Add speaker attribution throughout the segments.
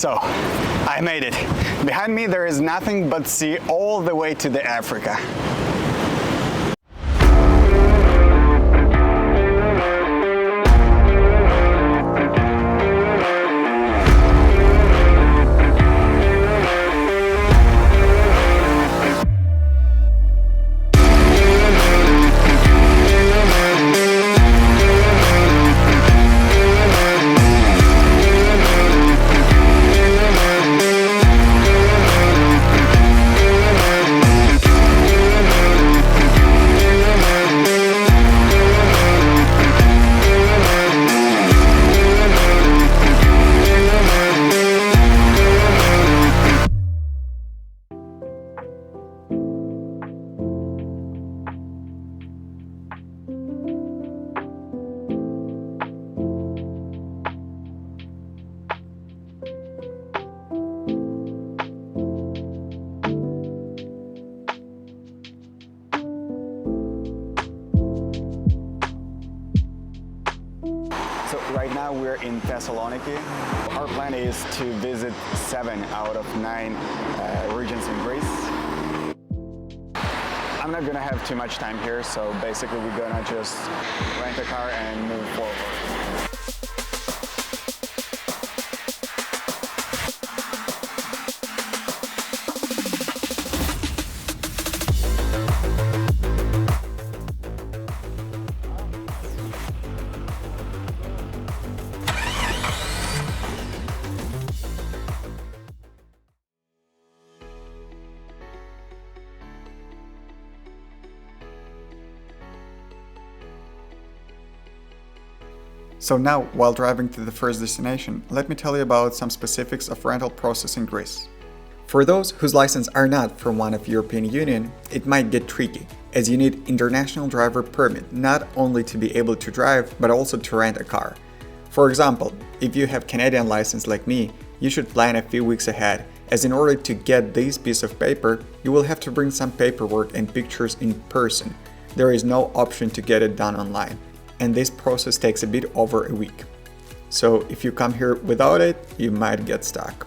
Speaker 1: So, I made it. Behind me there is nothing but sea all the way to the Africa. So right now we're in Thessaloniki. Our plan is to visit 7 out of 9 regions in Greece. I'm not gonna have too much time here, so basically we're gonna just rent a car and move forward.
Speaker 2: So now, while driving to the first destination, let me tell you about some specifics of rental process in Greece. For those whose license are not from one of European Union, it might get tricky, as you need international driver permit not only to be able to drive, but also to rent a car. For example, if you have Canadian license like me, you should plan a few weeks ahead, as in order to get this piece of paper, you will have to bring some paperwork and pictures in person. There is no option to get it done online, and this process takes a bit over a week. So if you come here without it, you might get stuck.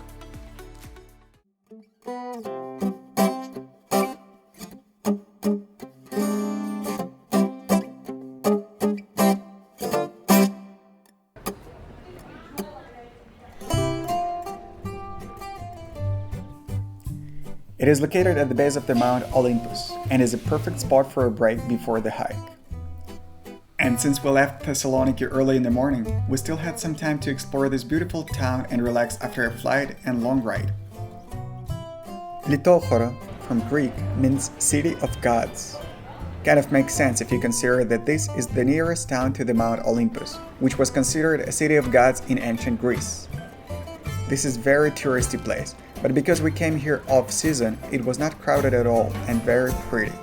Speaker 2: It is located at the base of the Mount Olympus and is a perfect spot for a break before the hike. And since we left Thessaloniki early in the morning, we still had some time to explore this beautiful town and relax after a flight and long ride. Litochoro, from Greek, means city of gods. Kind of makes sense if you consider that this is the nearest town to the Mount Olympus, which was considered a city of gods in ancient Greece. This is a very touristy place, but because we came here off-season, it was not crowded at all and very pretty.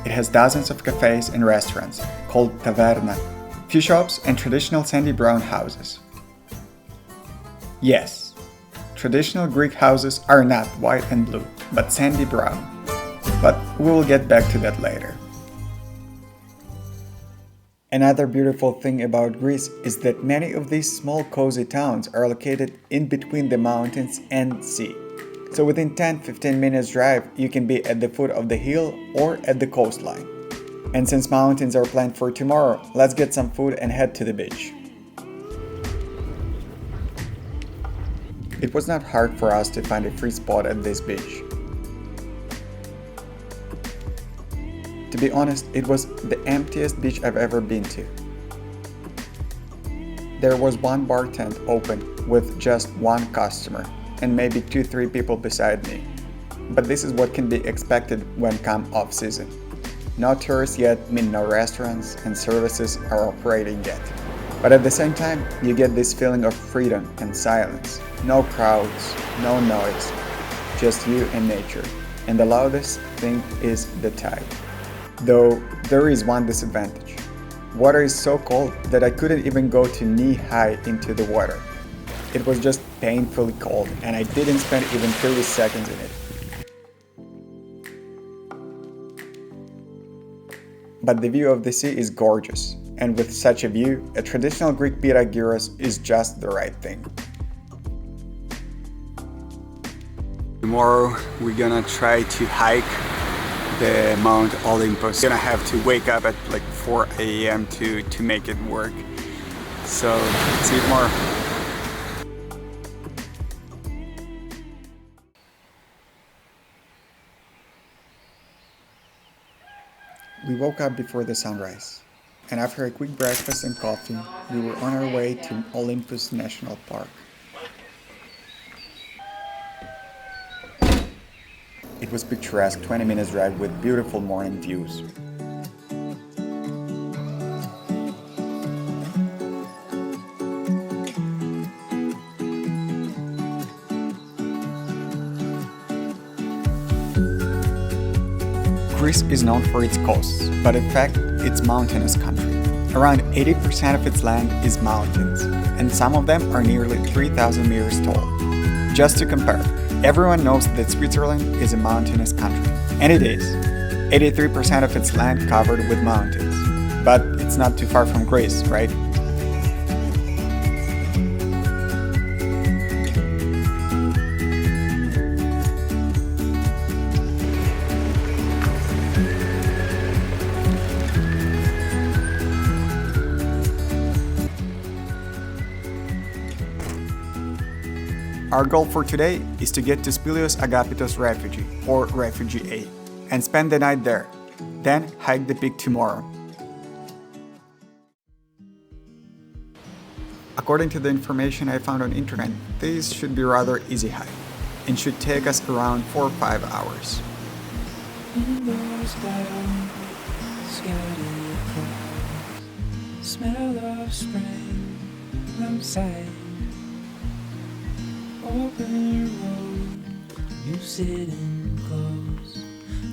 Speaker 2: It has dozens of cafes and restaurants, called taverna, few shops and traditional sandy brown houses. Yes, traditional Greek houses are not white and blue, but sandy brown. But we will get back to that later. Another beautiful thing about Greece is that many of these small cozy towns are located in between the mountains and sea. So within 10-15 minutes drive, you can be at the foot of the hill or at the coastline. And since mountains are planned for tomorrow, let's get some food and head to the beach. It was not hard for us to find a free spot at this beach. To be honest, it was the emptiest beach I've ever been to. There was one bar tent open with just one customer and maybe 2-3 people beside me. But this is what can be expected when come off-season. No tourists yet mean no restaurants and services are operating yet. But at the same time, you get this feeling of freedom and silence. No crowds, no noise, just you and nature. And the loudest thing is the tide. Though there is one disadvantage. Water is so cold that I couldn't even go to knee-high into the water. It was just painfully cold and I didn't spend even 30 seconds in it. But the view of the sea is gorgeous, and with such a view, a traditional Greek pita gyros is just the right thing. Tomorrow we're gonna try to hike the Mount Olympus. We're gonna have to wake up at like 4 a.m. to make it work. So see you tomorrow. We woke up before the sunrise, and after a quick breakfast and coffee, we were on our way to Olympus National Park. It was picturesque 20 minutes drive with beautiful morning views. Greece is known for its coasts, but in fact, it's mountainous country. Around 80% of its land is mountains, and some of them are nearly 3,000 meters tall. Just to compare, everyone knows that Switzerland is a mountainous country, and it is. 83% of its land covered with mountains. But it's not too far from Greece, right? Our goal for today is to get to Spilios Agapitos Refugee, or Refugee A, and spend the night there, then hike the peak tomorrow. According to the information I found on internet, this should be rather easy hike, and should take us around 4 or 5 hours. Smell of spring outside. Open road, you sitting close.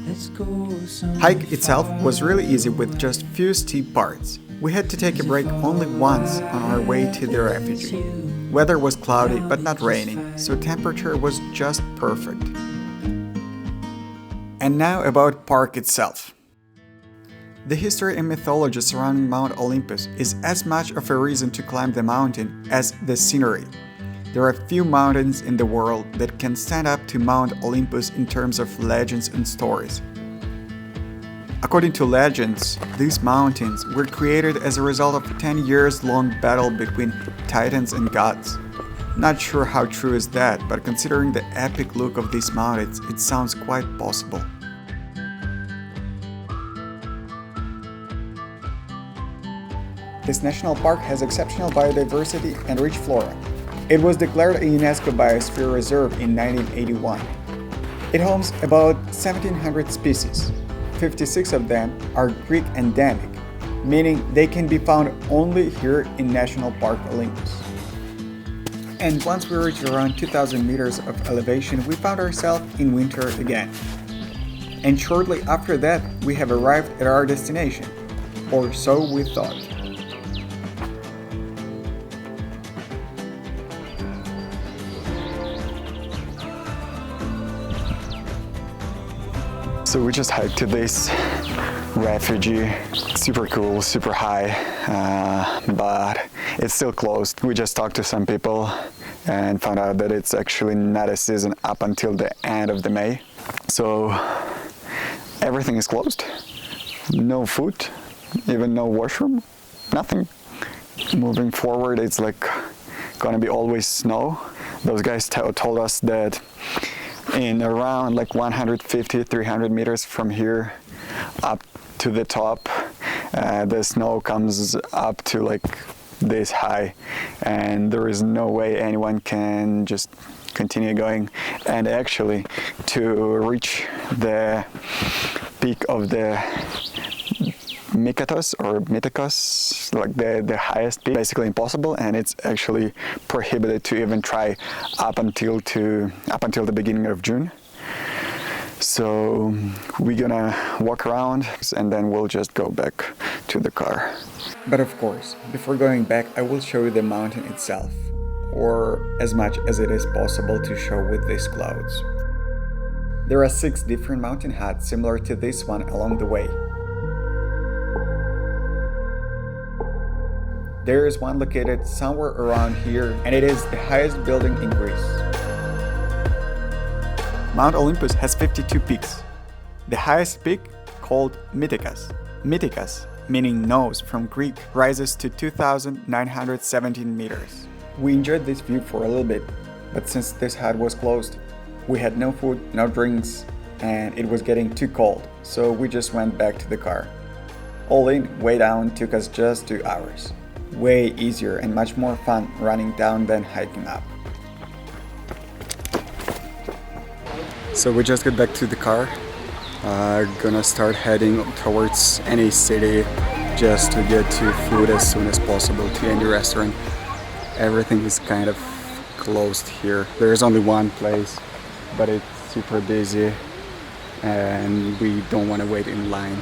Speaker 2: Let's go somewhere. Hike itself was really easy with just few steep parts. We had to take a break only once on our way to the refugee. Weather was cloudy but not raining, so temperature was just perfect. And now about park itself. The history and mythology surrounding Mount Olympus is as much of a reason to climb the mountain as the scenery. There are few mountains in the world that can stand up to Mount Olympus in terms of legends and stories. According to legends, these mountains were created as a result of a 10-year-long battle between titans and gods. Not sure how true is that, but considering the epic look of these mountains, it sounds quite possible. This national park has exceptional biodiversity and rich flora. It was declared a UNESCO Biosphere Reserve in 1981. It homes about 1,700 species. 56 of them are Greek endemic, meaning they can be found only here in National Park Olympus. And once we reached around 2,000 meters of elevation, we found ourselves in winter again. And shortly after that, we have arrived at our destination, or so we thought.
Speaker 1: So we just hiked to this refugee, super cool, super high, but it's still closed. We just talked to some people and found out that it's actually not a season up until the end of the May. So everything is closed, no food, even no washroom, nothing. Moving forward, it's like gonna be always snow. Those guys told us that in around like 150, 300 meters from here up to the top, the snow comes up to like this high, and there is no way anyone can just continue going. And actually, to reach the peak of the Mykonos or Mythikos, like the highest peak, basically impossible, and it's actually prohibited to even try up until the beginning of June. So we're gonna walk around and then we'll just go back to the car.
Speaker 2: But of course, before going back, I will show you the mountain itself, or as much as it is possible to show with these clouds. There are 6 different mountain huts similar to this one along the way. There is one located somewhere around here, and it is the highest building in Greece. Mount Olympus has 52 peaks. The highest peak, called Mythikas, meaning nose from Greek, rises to 2,917 meters. We enjoyed this view for a little bit, but since this hut was closed, we had no food, no drinks, and it was getting too cold, so we just went back to the car. All in, way down took us just 2 hours. Way easier and much more fun running down than hiking up. So we just got back to the car. Gonna start heading towards any city just to get to food as soon as possible, to any restaurant. Everything is kind of closed here. There is only one place, but it's super busy and we don't want to wait in line.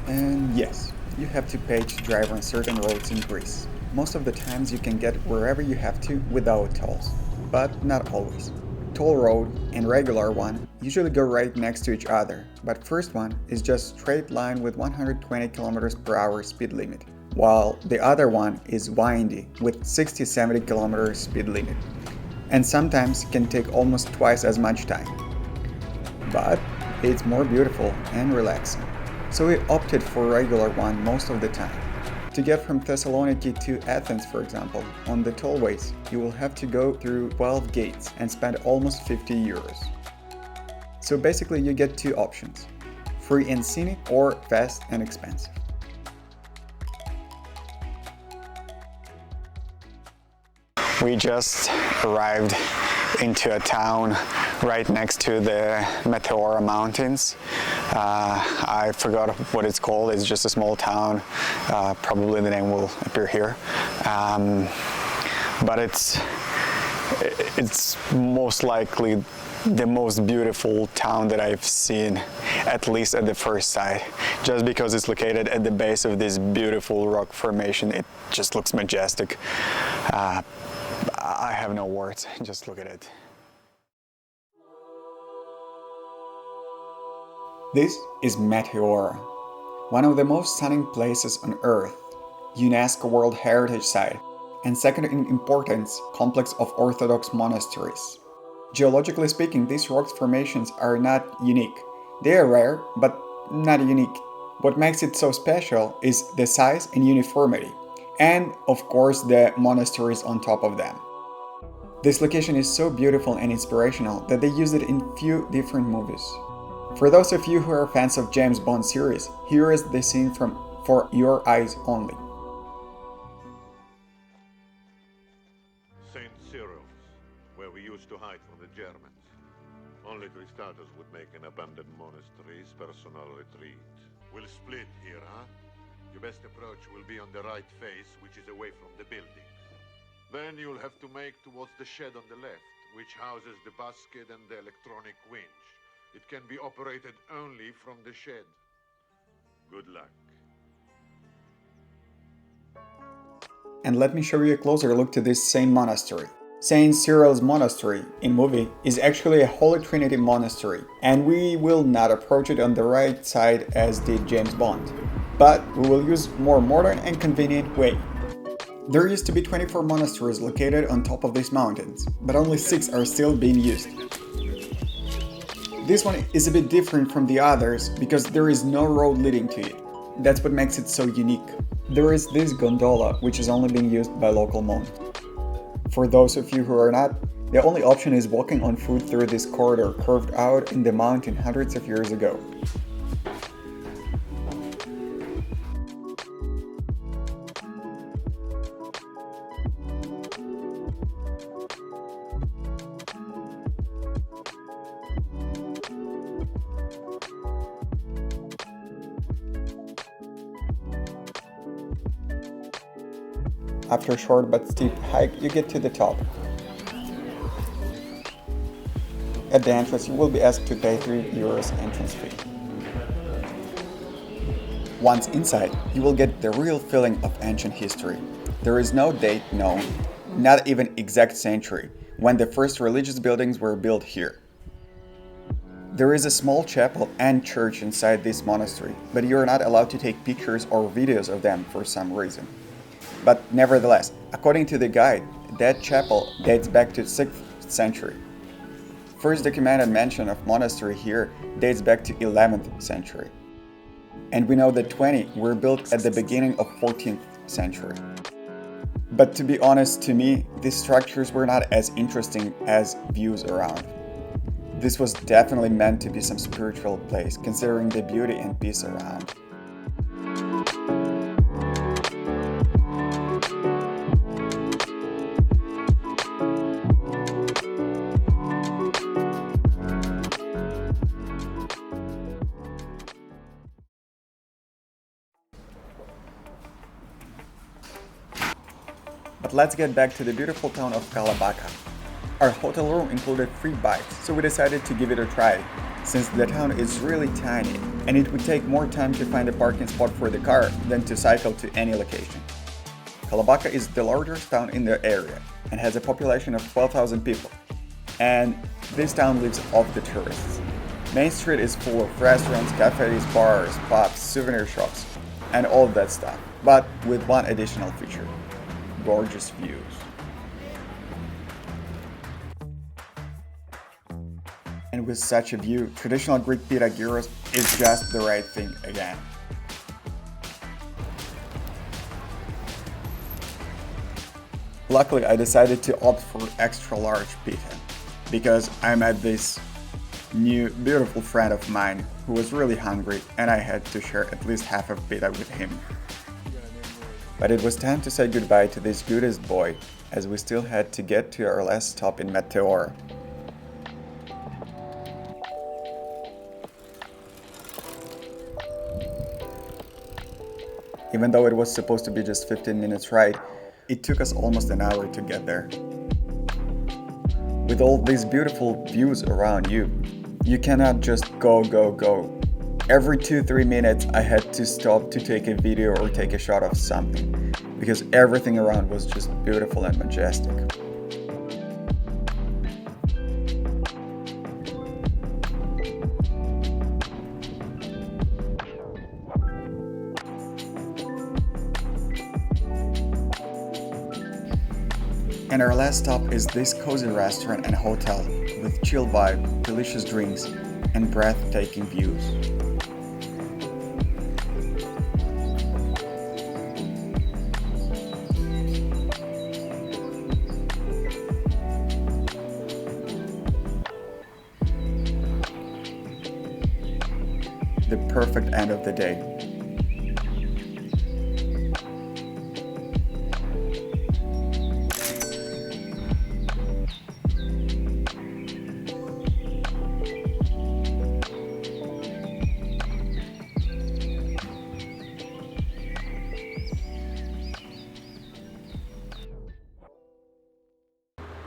Speaker 2: And yes, you have to pay to drive on certain roads in Greece. Most of the times you can get wherever you have to without tolls, but not always. Toll road and regular one usually go right next to each other, but first one is just straight line with 120 km per hour speed limit, while the other one is windy with 60-70 km speed limit, and sometimes can take almost twice as much time. But it's more beautiful and relaxing, so we opted for regular one most of the time. To get from Thessaloniki to Athens, for example, on the tollways, you will have to go through 12 gates and spend almost 50 euros. So basically you get 2 options, free and scenic or fast and expensive.
Speaker 1: We just arrived into a town right next to the Meteora Mountains. I forgot what it's called. It's just a small town. Probably the name will appear here. But it's most likely the most beautiful town that I've seen, at least at the first sight. Just because it's located at the base of this beautiful rock formation, it just looks majestic. I have no words, just look at it.
Speaker 2: This is Meteora, one of the most stunning places on Earth, UNESCO World Heritage Site, and second in importance, complex of Orthodox monasteries. Geologically speaking, these rock formations are not unique. They are rare, but not unique. What makes it so special is the size and uniformity, and of course the monasteries on top of them. This location is so beautiful and inspirational that they used it in few different movies. For those of you who are fans of James Bond series, here is the scene from For Your Eyes Only.
Speaker 3: St. Cyril's, where we used to hide from the Germans. Only Christatus would make an abandoned monastery's personal retreat. We'll split here, huh? Your best approach will be on the right face, which is away from the buildings. Then you'll have to make towards the shed on the left, which houses the basket and the electronic winch. It can be operated only from the shed. Good luck.
Speaker 2: And let me show you a closer look to this same monastery. St. Cyril's Monastery in movie is actually a Holy Trinity monastery, and we will not approach it on the right side as did James Bond, but we will use more modern and convenient way. There used to be 24 monasteries located on top of these mountains, but only 6 are still being used. This one is a bit different from the others because there is no road leading to it. That's what makes it so unique. There is this gondola which is only being used by local monks. For those of you who are not, the only option is walking on foot through this corridor carved out in the mountain hundreds of years ago. After a short but steep hike, you get to the top. At the entrance, you will be asked to pay 3 euros entrance fee. Once inside, you will get the real feeling of ancient history. There is no date known, not even exact century, when the first religious buildings were built here. There is a small chapel and church inside this monastery, but you are not allowed to take pictures or videos of them for some reason. But nevertheless, according to the guide, that chapel dates back to 6th century. First documented mention of monastery here dates back to 11th century. And we know that 20 were built at the beginning of 14th century. But to be honest, to me, these structures were not as interesting as views around. This was definitely meant to be some spiritual place, considering the beauty and peace around. But let's get back to the beautiful town of Kalabaka. Our hotel room included free bikes, so we decided to give it a try, since the town is really tiny and it would take more time to find a parking spot for the car than to cycle to any location. Kalabaka is the largest town in the area and has a population of 12,000 people. And this town lives off the tourists. Main Street is full of restaurants, cafes, bars, pubs, souvenir shops, and all that stuff, but with one additional feature: gorgeous views. And with such a view, traditional Greek pita gyros is just the right thing again. Luckily, I decided to opt for extra large pita because I met this new beautiful friend of mine who was really hungry and I had to share at least half of pita with him. But it was time to say goodbye to this goodest boy, as we still had to get to our last stop in Meteor. Even though it was supposed to be just 15 minutes ride, it took us almost an hour to get there. With all these beautiful views around you, you cannot just go. Every 2-3 minutes I had to stop to take a video or take a shot of something, because everything around was just beautiful and majestic. And our last stop is this cozy restaurant and hotel with chill vibe, delicious drinks, and breathtaking views. The perfect end of the day.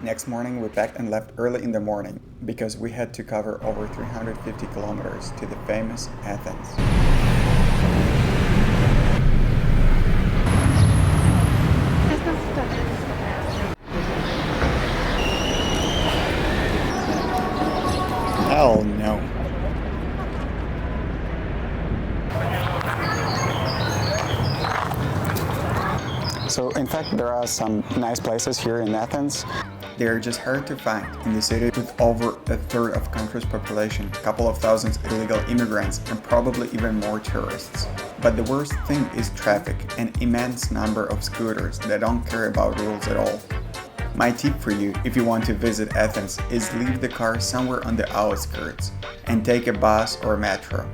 Speaker 2: Next morning we packed and left early in the morning because we had to cover over 350 kilometers to the famous Athens. Hell no.
Speaker 1: So in fact, there are some nice places here in Athens.
Speaker 2: They are just hard to find in the city with over a third of country's population, a couple of thousands illegal immigrants, and probably even more tourists. But the worst thing is traffic, an immense number of scooters that don't care about rules at all. My tip for you, if you want to visit Athens, is leave the car somewhere on the outskirts and take a bus or metro.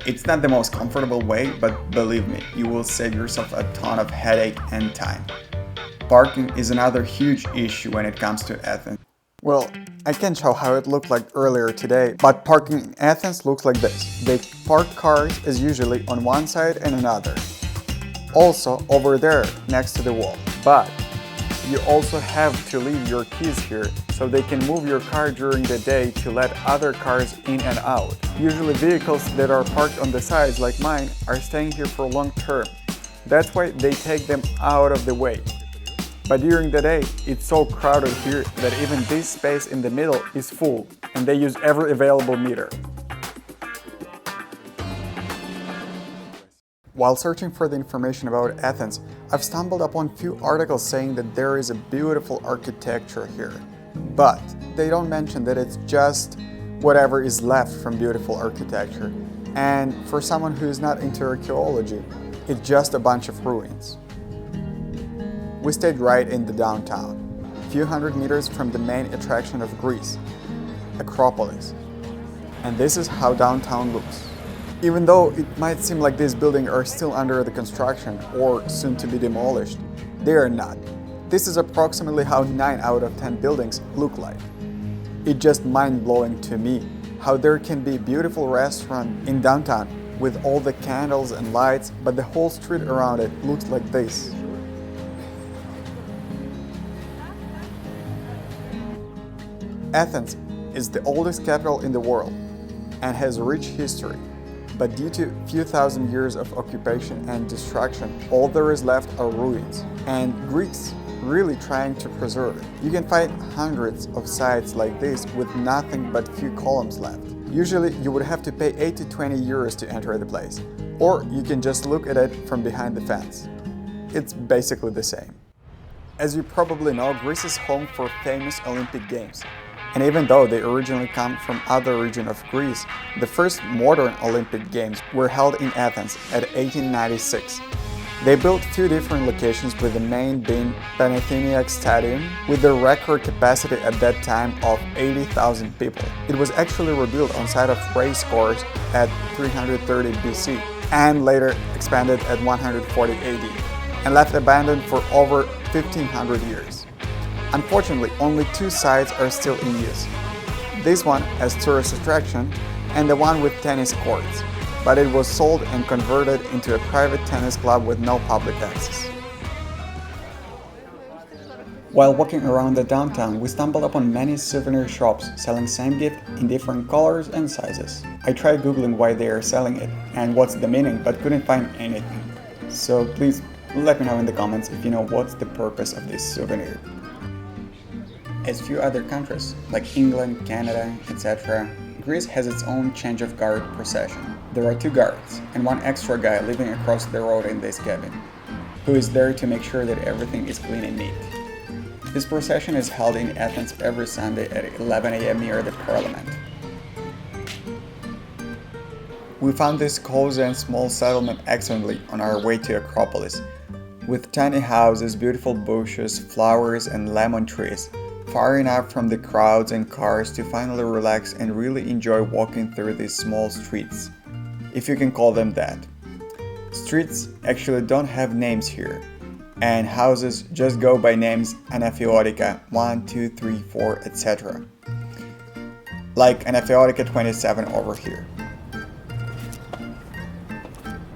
Speaker 2: It's not the most comfortable way, but believe me, you will save yourself a ton of headache and time. Parking is another huge issue when it comes to Athens. Well, I can show how it looked like earlier today, but parking in Athens looks like this. They park cars as usually on one side and another. Also over there next to the wall. But you also have to leave your keys here so they can move your car during the day to let other cars in and out. Usually vehicles that are parked on the sides like mine are staying here for long term. That's why they take them out of the way. But during the day, it's so crowded here that even this space in the middle is full and they use every available meter. While searching for the information about Athens, I've stumbled upon few articles saying that there is a beautiful architecture here. But they don't mention that it's just whatever is left from beautiful architecture. And for someone who is not into archaeology, it's just a bunch of ruins. We stayed right in the downtown, a few hundred meters from the main attraction of Greece, Acropolis. And this is how downtown looks. Even though it might seem like these buildings are still under the construction or soon to be demolished, they are not. This is approximately how 9 out of 10 buildings look like. It's just mind-blowing to me how there can be a beautiful restaurant in downtown with all the candles and lights, but the whole street around it looks like this. Athens is the oldest capital in the world and has a rich history. But due to a few thousand years of occupation and destruction, all there is left are ruins, and Greeks really trying to preserve it. You can find hundreds of sites like this with nothing but few columns left. Usually you would have to pay 8 to 20 euros to enter the place, or you can just look at it from behind the fence. It's basically the same. As you probably know, Greece is home for famous Olympic Games. And even though they originally come from other region of Greece, the first modern Olympic Games were held in Athens at 1896. They built 2 different locations, with the main being Panathenaic Stadium, with the record capacity at that time of 80,000 people. It was actually rebuilt on site of race course at 330 BC and later expanded at 140 AD and left abandoned for over 1500 years. Unfortunately, only 2 sites are still in use. This one as tourist attraction and the one with tennis courts, but it was sold and converted into a private tennis club with no public access. While walking around the downtown, we stumbled upon many souvenir shops selling same gift in different colors and sizes. I tried googling why they are selling it and what's the meaning, but couldn't find anything. So please let me know in the comments if you know what's the purpose of this souvenir. As few other countries, like England, Canada, etc., Greece has its own change of guard procession. There are 2 guards and 1 extra guy living across the road in this cabin, who is there to make sure that everything is clean and neat. This procession is held in Athens every Sunday at 11 AM near the Parliament. We found this cozy and small settlement excellently on our way to Acropolis, with tiny houses, beautiful bushes, flowers and lemon trees, far enough from the crowds and cars to finally relax and really enjoy walking through these small streets, if you can call them that. Streets actually don't have names here, and houses just go by names Anaphiotica 1, 2, 3, 4, etc. Like Anaphiotica 27 over here.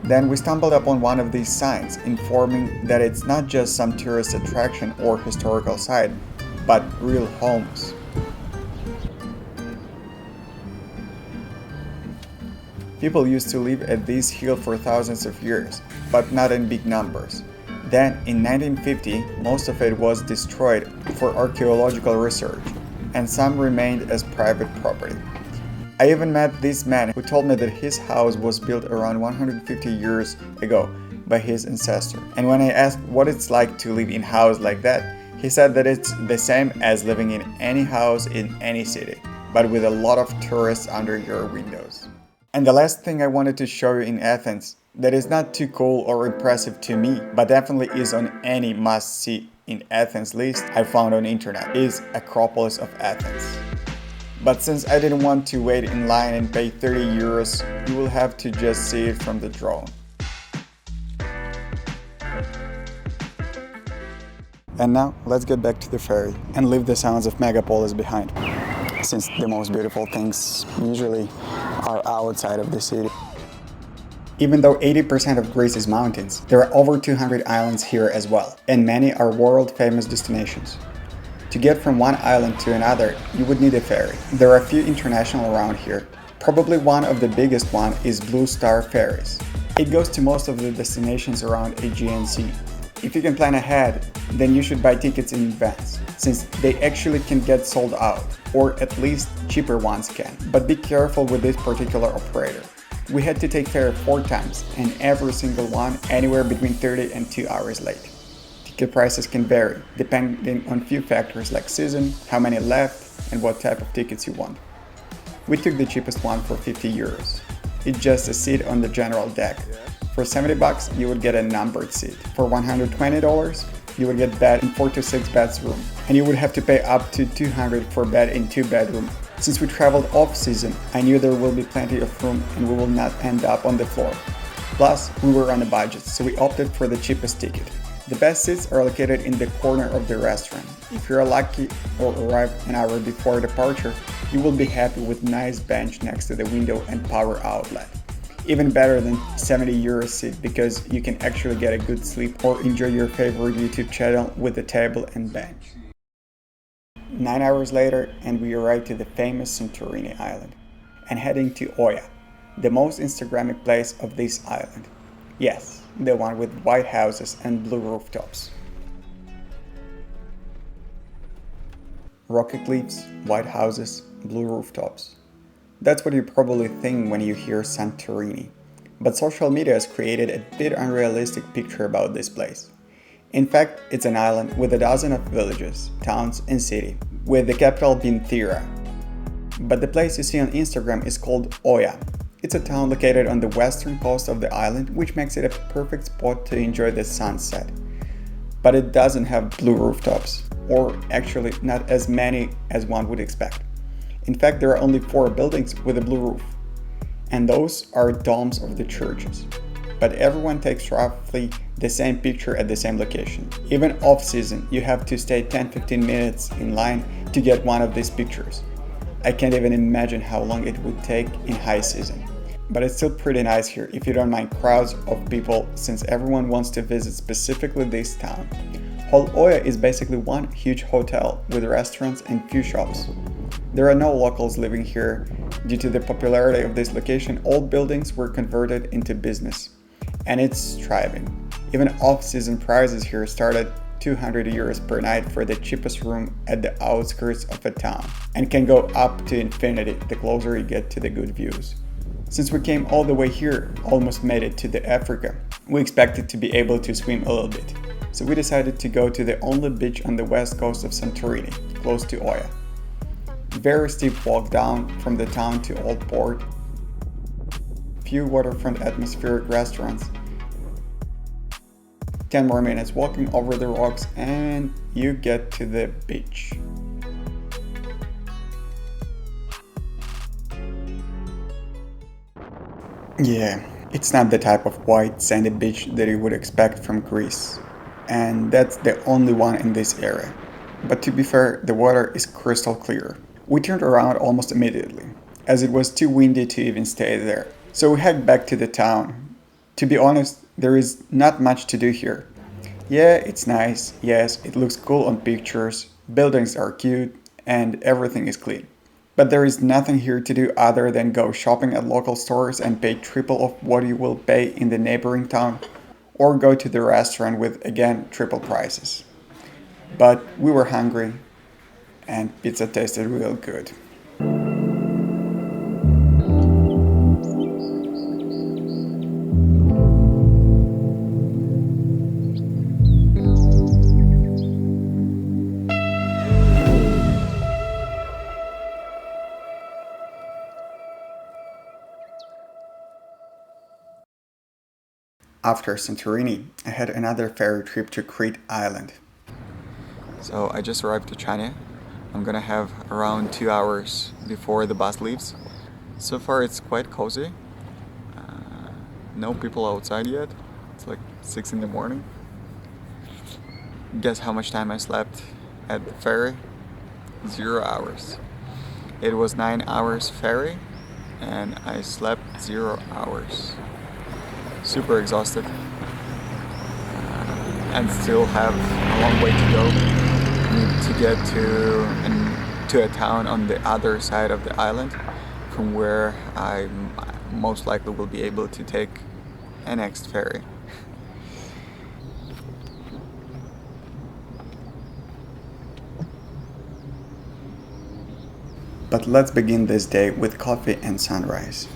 Speaker 2: Then we stumbled upon one of these signs informing that it's not just some tourist attraction or historical site, but real homes. People used to live at this hill for thousands of years, but not in big numbers. Then, in 1950, most of it was destroyed for archaeological research, and some remained as private property. I even met this man who told me that his house was built around 150 years ago by his ancestor. And when I asked what it's like to live in a house like that, he said that it's the same as living in any house in any city, but with a lot of tourists under your windows. And the last thing I wanted to show you in Athens, that is not too cool or impressive to me, but definitely is on any must-see in Athens list I found on internet, is Acropolis of Athens. But since I didn't want to wait in line and pay 30 euros, you will have to just see it from the drone. And now, let's get back to the ferry and leave the sounds of megapolis behind, since the most beautiful things usually are outside of the city. Even though 80% of Greece is mountains, there are over 200 islands here as well, and many are world-famous destinations. To get from one island to another, you would need a ferry. There are a few international around here. Probably one of the biggest one is Blue Star Ferries. It goes to most of the destinations around Aegean Sea. If you can plan ahead, then you should buy tickets in advance, since they actually can get sold out, or at least cheaper ones can. But be careful with this particular operator. We had to take ferry 4 times, and every single one anywhere between 30 and 2 hours late. Ticket prices can vary, depending on few factors like season, how many left, and what type of tickets you want. We took the cheapest one for 50 euros. It's just a seat on the general deck. For 70 bucks, you would get a numbered seat. For $120, you would get bed in 4 to 6 beds room, and you would have to pay up to 200 for bed in 2 bedroom. Since we traveled off-season, I knew there will be plenty of room and we will not end up on the floor. Plus, we were on a budget, so we opted for the cheapest ticket. The best seats are located in the corner of the restaurant. If you're lucky or arrive an hour before departure, you will be happy with nice bench next to the window and power outlet. Even better than 70 euro seat because you can actually get a good sleep or enjoy your favorite YouTube channel with a table and bench. 9 hours later and we arrived to the famous Santorini island and heading to Oia, the most Instagrammic place of this island. Yes, the one with white houses and blue rooftops. Rocky cliffs, white houses, blue rooftops. That's what you probably think when you hear Santorini. But social media has created a bit unrealistic picture about this place. In fact, it's an island with a dozen of villages, towns and city, with the capital being Thera. But the place you see on Instagram is called Oia. It's a town located on the western coast of the island, which makes it a perfect spot to enjoy the sunset. But it doesn't have blue rooftops, or actually not as many as one would expect. In fact, there are only 4 buildings with a blue roof, and those are domes of the churches. But everyone takes roughly the same picture at the same location. Even off-season, you have to stay 10-15 minutes in line to get one of these pictures. I can't even imagine how long it would take in high season. But it's still pretty nice here if you don't mind crowds of people, since everyone wants to visit specifically this town. Whole Oia is basically one huge hotel with restaurants and few shops. There are no locals living here. Due to the popularity of this location, old buildings were converted into business, and it's thriving. Even off-season prices here start at 200 euros per night for the cheapest room at the outskirts of a town, and can go up to infinity the closer you get to the good views. Since we came all the way here, almost made it to the Africa, we expected to be able to swim a little bit. So we decided to go to the only beach on the west coast of Santorini, close to Oia. Very steep walk down from the town to Old Port, few waterfront atmospheric restaurants, 10 more minutes walking over the rocks and you get to the beach. Yeah, it's not the type of white sandy beach that you would expect from Greece, and that's the only one in this area. But to be fair, the water is crystal clear. We turned around almost immediately, as it was too windy to even stay there. So we head back to the town. To be honest, there is not much to do here. Yeah, it's nice, yes, it looks cool on pictures, buildings are cute, and everything is clean. But there is nothing here to do other than go shopping at local stores and pay triple of what you will pay in the neighboring town, or go to the restaurant with, again, triple prices. But we were hungry, and pizza tasted real good. After Santorini, I had another ferry trip to Crete Island. So I just arrived to Chania. I'm gonna have around 2 hours before the bus leaves. So far it's quite cozy. No people outside yet. It's like 6 in the morning. Guess how much time I slept at the ferry? 0 hours. It was 9 hours ferry and I slept 0 hours. Super exhausted and still have a long way to go. Need to get to a town on the other side of the island from where I most likely will be able to take a next ferry. But let's begin this day with coffee and sunrise.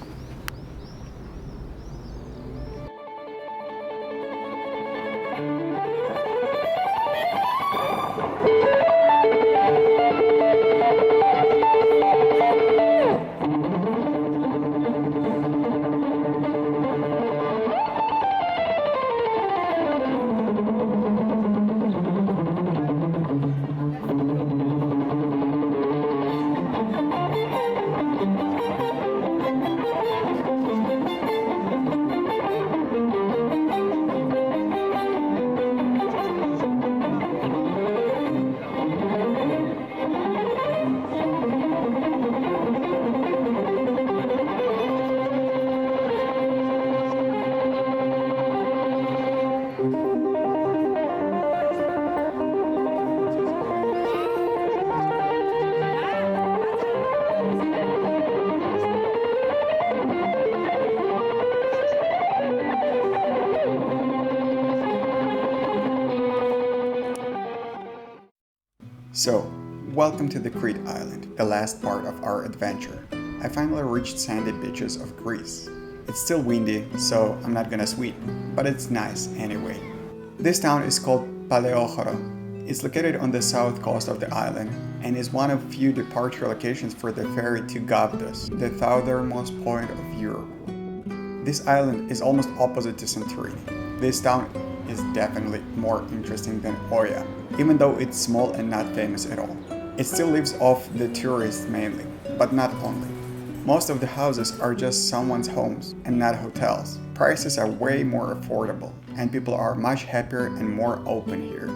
Speaker 2: So, welcome to the Crete Island, the last part of our adventure. I finally reached sandy beaches of Greece. It's still windy, so I'm not gonna swim, but it's nice anyway. This town is called Paleochoro. It's located on the south coast of the island and is one of few departure locations for the ferry to Gavdos, the southernmost point of Europe. This island is almost opposite to Santorini. This town is definitely more interesting than Oia, even though it's small and not famous at all. It still lives off the tourists mainly, but not only. Most of the houses are just someone's homes and not hotels. Prices are way more affordable, and people are much happier and more open here.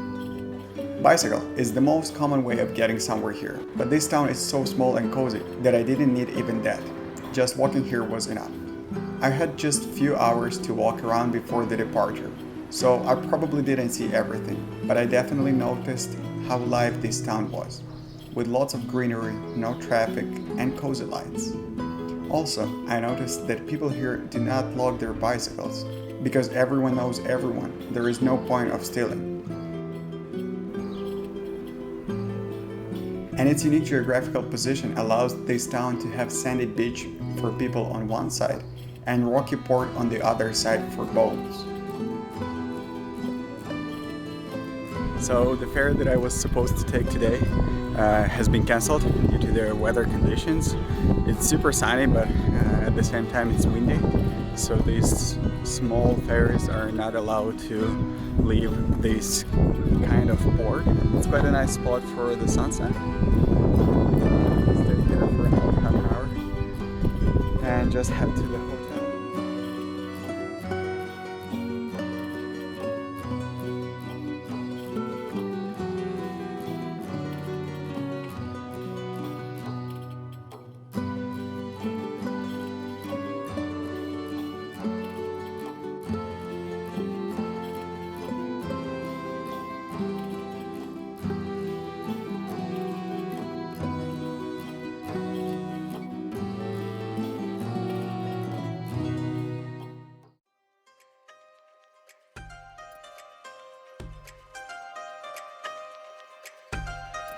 Speaker 2: Bicycle is the most common way of getting somewhere here, but this town is so small and cozy that I didn't need even that. Just walking here was enough. I had just few hours to walk around before the departure, so I probably didn't see everything, but I definitely noticed how live this town was, with lots of greenery, no traffic, and cozy lights. Also, I noticed that people here do not lock their bicycles, because everyone knows everyone. There is no point of stealing. And its unique geographical position allows this town to have sandy beach for people on one side and rocky port on the other side for boats. So the ferry that I was supposed to take today has been cancelled due to the weather conditions. It's super sunny, but at the same time it's windy. So these small ferries are not allowed to leave this kind of port. It's quite a nice spot for the sunset. Stay here for about half an hour and just head to the hotel.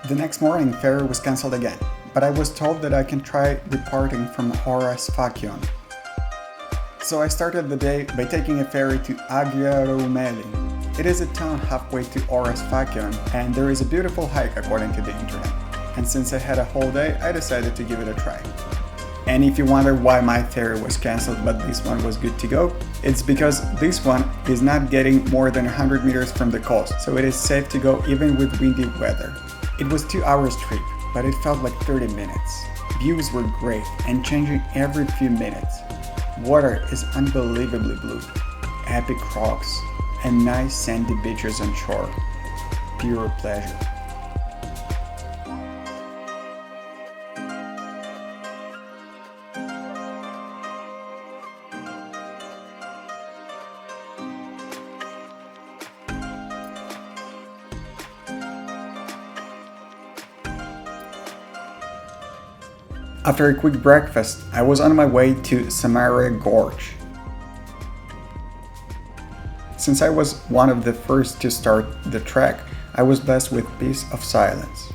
Speaker 2: The next morning, ferry was cancelled again, but I was told that I can try departing from Horas Fakion. So I started the day by taking a ferry to Agiaroumeli. It is a town halfway to Horas Fakion, and there is a beautiful hike according to the internet. And since I had a whole day, I decided to give it a try. And if you wonder why my ferry was cancelled but this one was good to go, it's because this one is not getting more than 100 meters from the coast, so it is safe to go even with windy weather. It was 2 hours trip, but it felt like 30 minutes. Views were great and changing every few minutes. Water is unbelievably blue, epic rocks, and nice sandy beaches on shore. Pure pleasure. After a quick breakfast, I was on my way to Samaria Gorge. Since I was one of the first to start the trek, I was blessed with peace of silence.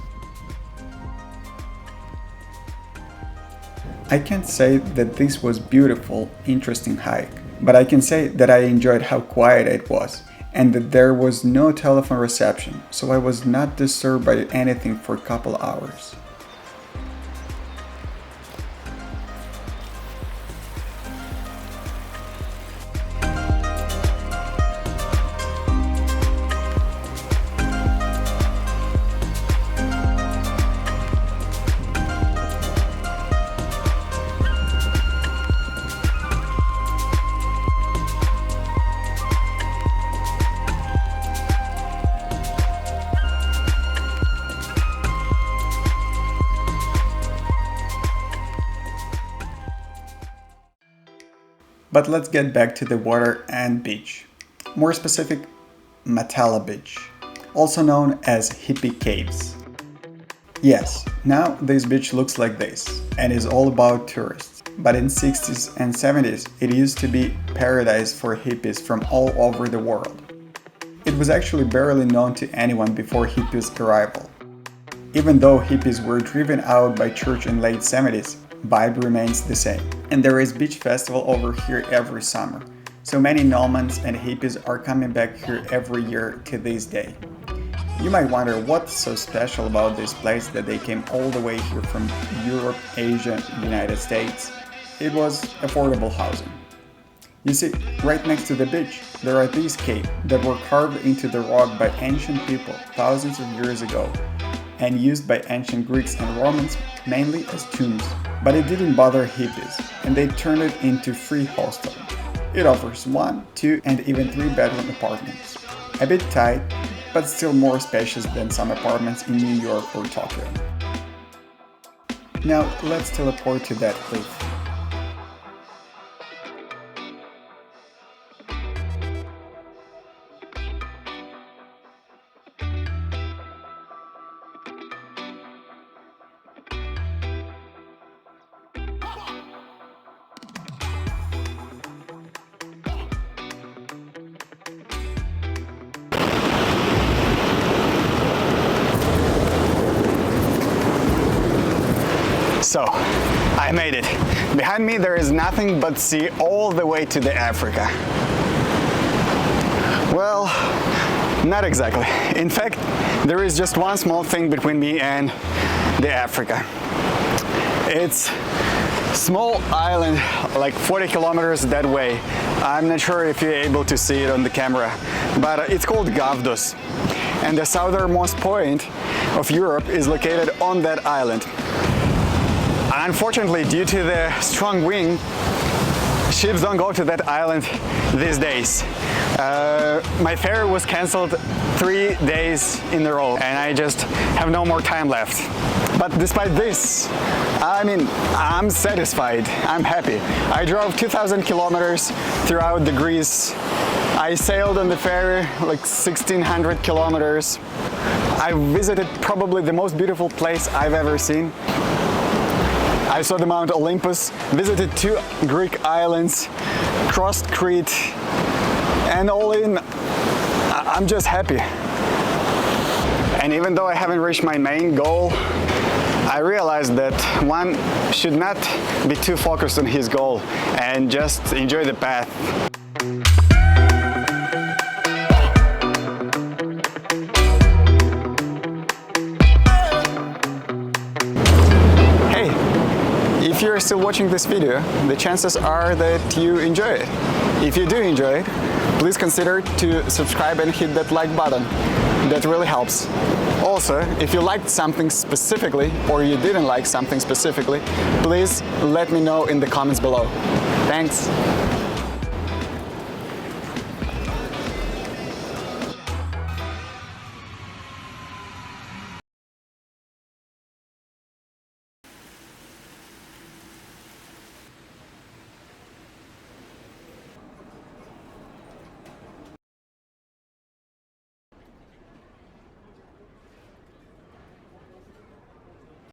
Speaker 2: I can't say that this was beautiful, interesting hike, but I can say that I enjoyed how quiet it was and that there was no telephone reception, so I was not disturbed by anything for a couple hours. But let's get back to the water and beach. More specific, Matala Beach, also known as Hippie Caves. Yes, now this beach looks like this and is all about tourists. But in 60s and 70s, it used to be paradise for hippies from all over the world. It was actually barely known to anyone before hippies' arrival. Even though hippies were driven out by church in late 70s, vibe remains the same. And there is beach festival over here every summer. So many Normans and hippies are coming back here every year to this day. You might wonder what's so special about this place that they came all the way here from Europe, Asia, United States. It was affordable housing. You see, right next to the beach, there are these caves that were carved into the rock by ancient people thousands of years ago and used by ancient Greeks and Romans mainly as tombs. But it didn't bother hippies, and they turned it into free hostel. It offers 1, 2, and even 3 bedroom apartments. A bit tight, but still more spacious than some apartments in New York or Tokyo. Now let's teleport to that roof.
Speaker 1: So, I made it. Behind me there is nothing but sea all the way to the Africa. Well, not exactly. In fact, there is just one small thing between me and the Africa. It's small island, like 40 kilometers that way. I'm not sure if you're able to see it on the camera, but it's called Gavdos. And the southernmost point of Europe is located on that island. Unfortunately, due to the strong wind, ships don't go to that island these days. My ferry was cancelled 3 days in a row and I just have no more time left. But despite this, I'm satisfied, I'm happy. I drove 2,000 kilometers throughout the Greece. I sailed on the ferry like 1,600 kilometers. I visited probably the most beautiful place I've ever seen. I saw the Mount Olympus, visited 2 Greek islands, crossed Crete, and all in, I'm just happy. And even though I haven't reached my main goal, I realized that one should not be too focused on his goal and just enjoy the path. If you're still watching this video, the chances are that you enjoy it. If you do enjoy it, please consider to subscribe and hit that like button. That really helps. Also, if you liked something specifically or you didn't like something specifically, please let me know in the comments below. Thanks!